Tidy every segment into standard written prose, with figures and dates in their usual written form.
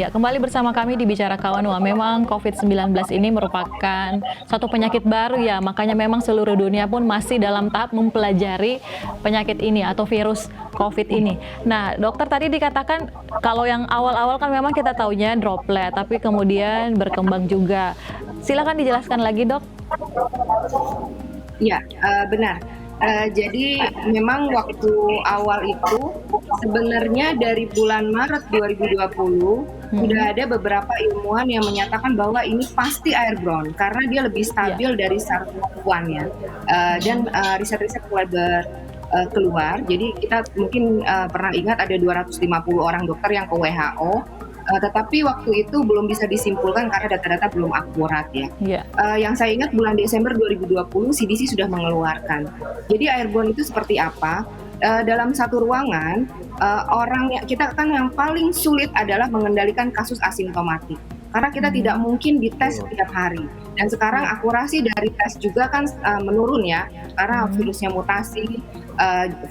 Ya, kembali bersama kami di Bicara Kawan. Wah, memang COVID-19 ini merupakan satu penyakit baru ya, makanya memang seluruh dunia pun masih dalam tahap mempelajari penyakit ini atau virus COVID ini. Nah, dokter tadi dikatakan kalau yang awal-awal kan memang kita taunya droplet, tapi kemudian berkembang juga. Silakan dijelaskan lagi, Dok. Ya, benar. Jadi memang waktu awal itu sebenarnya dari bulan Maret 2020 sudah ada beberapa ilmuwan yang menyatakan bahwa ini pasti airborne karena dia lebih stabil dari SARS-CoV-1 ya. Dan riset-riset mulai keluar. Jadi kita mungkin pernah ingat ada 250 orang dokter yang ke WHO. Tetapi waktu itu belum bisa disimpulkan karena data-data belum akurat ya. Yang saya ingat bulan Desember 2020 CDC sudah mengeluarkan. Jadi airborne itu seperti apa? Dalam satu ruangan, kita kan yang paling sulit adalah mengendalikan kasus asimptomatik. Karena kita tidak mungkin dites setiap hari. Dan sekarang akurasi dari tes juga kan menurun ya, karena virusnya mutasi,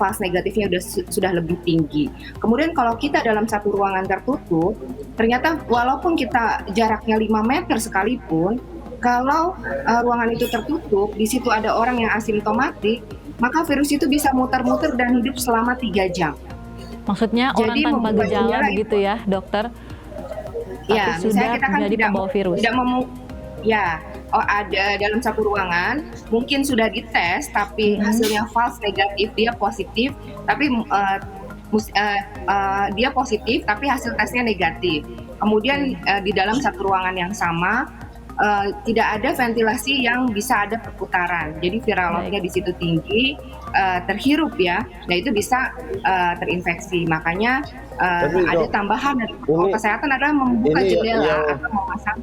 false negatifnya sudah lebih tinggi. Kemudian kalau kita dalam satu ruangan tertutup, ternyata walaupun kita jaraknya 5 meter sekalipun, kalau ruangan itu tertutup, di situ ada orang yang asimptomatik, maka virus itu bisa muter-muter dan hidup selama 3 jam. Maksudnya orang tanpa gejala begitu ya, dokter? Ya, misalnya kita kan tidak pembawa virus. Ada dalam satu ruangan, mungkin sudah dites, tapi hasilnya false negatif, dia positif, tapi dia positif, tapi hasil tesnya negatif. Kemudian di dalam satu ruangan yang sama, tidak ada ventilasi yang bisa ada perputaran. Jadi viral loadnya di situ tinggi, terhirup ya. Nah itu bisa terinfeksi. Makanya ada tambahan dari protokol kesehatan adalah membuka jendela atau memasang.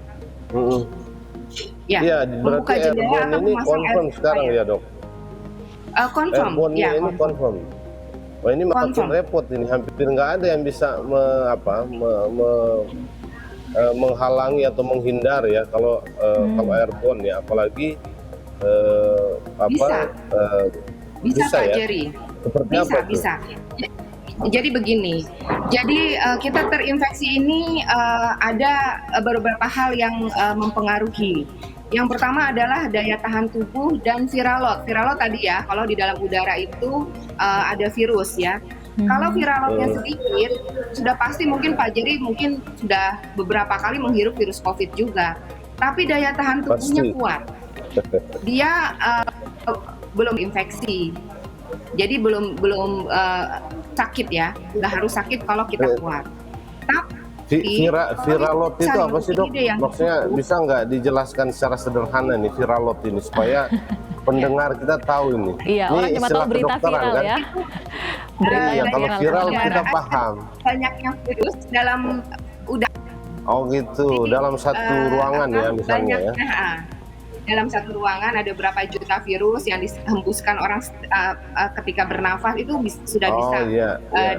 Membuka jendela atau memasang confirm sekarang ya dok. Confirm. Ya, ini confirm. Wah ini makin repot ini, hampir nggak ada yang bisa menghalangi atau menghindar ya kalau airborne ya, apalagi bisa Pak ya? Jerry. Seperti bisa. Jadi begini, kita terinfeksi ini ada beberapa hal yang mempengaruhi. Yang pertama adalah daya tahan tubuh dan viral load. Viral load tadi ya, kalau di dalam udara itu ada virus ya. Kalau viral loadnya sedikit, sudah pasti mungkin Pak Jerry mungkin sudah beberapa kali menghirup virus COVID juga. Tapi daya tahan tubuhnya kuat. Dia belum infeksi. Jadi belum sakit ya. Nggak harus sakit kalau kita kuat. Tapi viral load itu apa sih dok? Maksudnya bisa nggak dijelaskan secara sederhana nih viral load ini supaya pendengar kita tahu ini. Iya, orang cuma tahu berita viral kan? Ya. Iya, kalau viral kita paham. Banyaknya virus dalam udara. Oh gitu, dalam satu ruangan ya misalnya ya. Dalam satu ruangan ada berapa juta virus yang dihembuskan orang ketika bernafas itu sudah bisa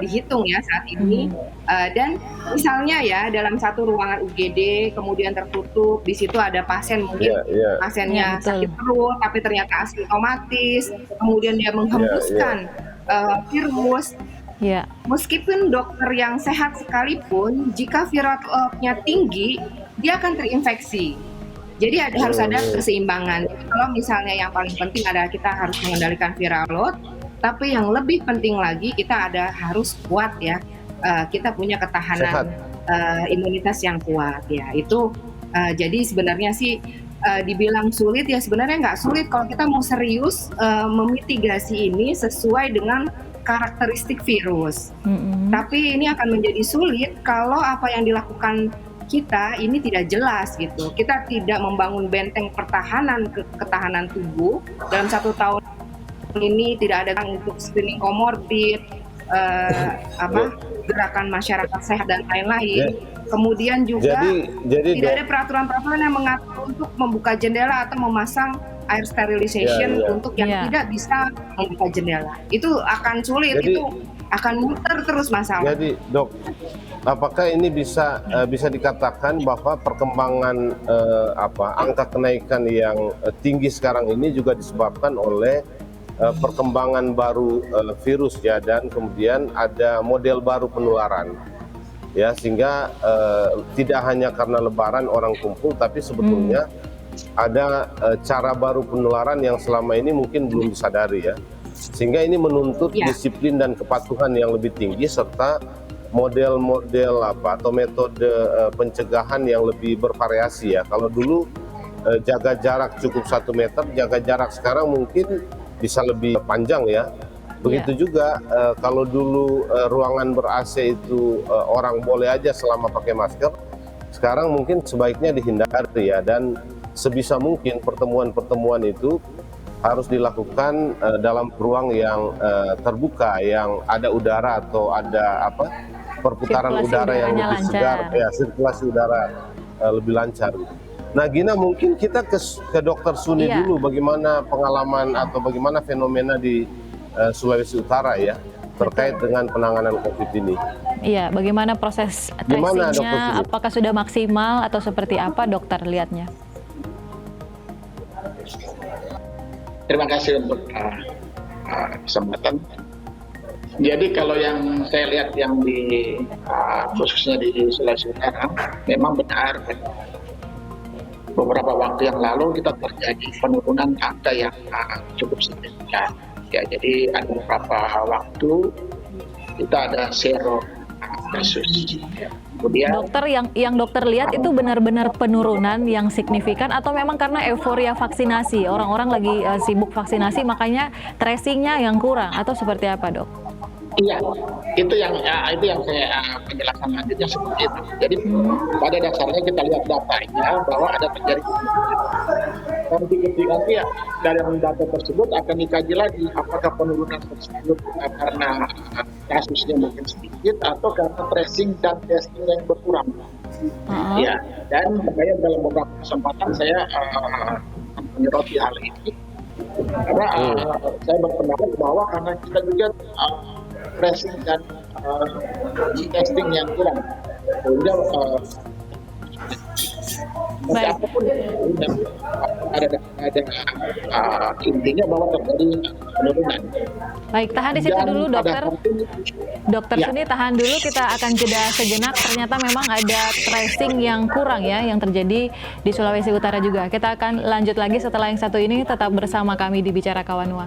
dihitung ya saat ini. Dan misalnya ya dalam satu ruangan UGD kemudian tertutup, di situ ada pasien mungkin pasiennya sakit perut tapi ternyata asimptomatis, kemudian dia menghembuskan virus. Meskipun dokter yang sehat sekalipun, jika viral load-nya tinggi, dia akan terinfeksi. Jadi harus ada keseimbangan. Kalau misalnya yang paling penting adalah kita harus mengendalikan viral load, tapi yang lebih penting lagi kita harus kuat ya. Kita punya ketahanan imunitas yang kuat ya. Itu jadi sebenarnya sih dibilang sulit ya, sebenarnya nggak sulit kalau kita mau serius memitigasi ini sesuai dengan karakteristik virus. Tapi ini akan menjadi sulit kalau apa yang dilakukan kita ini tidak jelas gitu. Kita tidak membangun benteng ketahanan tubuh dalam 1 tahun ini, tidak ada untuk screening komorbid, gerakan masyarakat sehat dan lain-lain. Kemudian juga tidak ada peraturan-peraturan yang mengatur untuk membuka jendela atau memasang air sterilization untuk yang tidak bisa membuka jendela. Itu akan sulit, itu akan muter terus masalah. Jadi dok, apakah ini bisa dikatakan bahwa perkembangan angka kenaikan yang tinggi sekarang ini juga disebabkan oleh perkembangan baru virus ya, dan kemudian ada model baru penularan? ya, sehingga tidak hanya karena Lebaran orang kumpul, tapi sebetulnya ada cara baru penularan yang selama ini mungkin belum disadari ya, sehingga ini menuntut disiplin dan kepatuhan yang lebih tinggi serta model-model atau metode pencegahan yang lebih bervariasi ya. Kalau dulu jaga jarak cukup 1 meter, jaga jarak sekarang mungkin bisa lebih panjang ya. Begitu juga kalau dulu ruangan ber-AC itu orang boleh aja selama pakai masker, sekarang mungkin sebaiknya dihindari ya, dan sebisa mungkin pertemuan-pertemuan itu harus dilakukan dalam ruang yang terbuka, yang ada udara atau ada perputaran udara yang lebih segar, ya, sirkulasi udara lebih lancar. Nah, Gina, mungkin kita ke Dokter Suni dulu, bagaimana pengalaman atau bagaimana fenomena di Sulawesi Utara ya terkait dengan penanganan COVID ini. Iya, bagaimana proses tracingnya? Apakah sudah maksimal atau seperti apa dokter lihatnya? Terima kasih untuk kesempatan. Jadi kalau yang saya lihat yang di khususnya di Sulawesi Utara, memang benar beberapa waktu yang lalu kita terjadi penurunan angka yang cukup signifikan. Ya, jadi ada beberapa waktu kita ada 0 kasus. Kemudian dokter yang dokter lihat itu benar-benar penurunan yang signifikan atau memang karena euforia vaksinasi, orang-orang lagi sibuk vaksinasi makanya tracingnya yang kurang, atau seperti apa, Dok? Iya, itu yang saya penjelasan lanjutnya seperti itu. Jadi pada dasarnya kita lihat datanya bahwa ada terjadi nanti ya dari data tersebut akan dikaji lagi apakah penurunan tersebut karena kasusnya mungkin sedikit atau karena tracing dan testing yang berkurang. Ya, dan makanya dalam beberapa kesempatan saya menyoroti hal ini karena saya berpendapat bahwa karena kita juga tracing dan testing yang kurang, sehingga apapun ada intinya bahwa terjadi penurunan. Baik, tahan di situ dulu dokter. Dokter Suni tahan dulu, kita akan jeda sejenak. Ternyata memang ada tracing yang kurang ya yang terjadi di Sulawesi Utara juga. Kita akan lanjut lagi setelah yang satu ini, tetap bersama kami di Bicara Kawanua.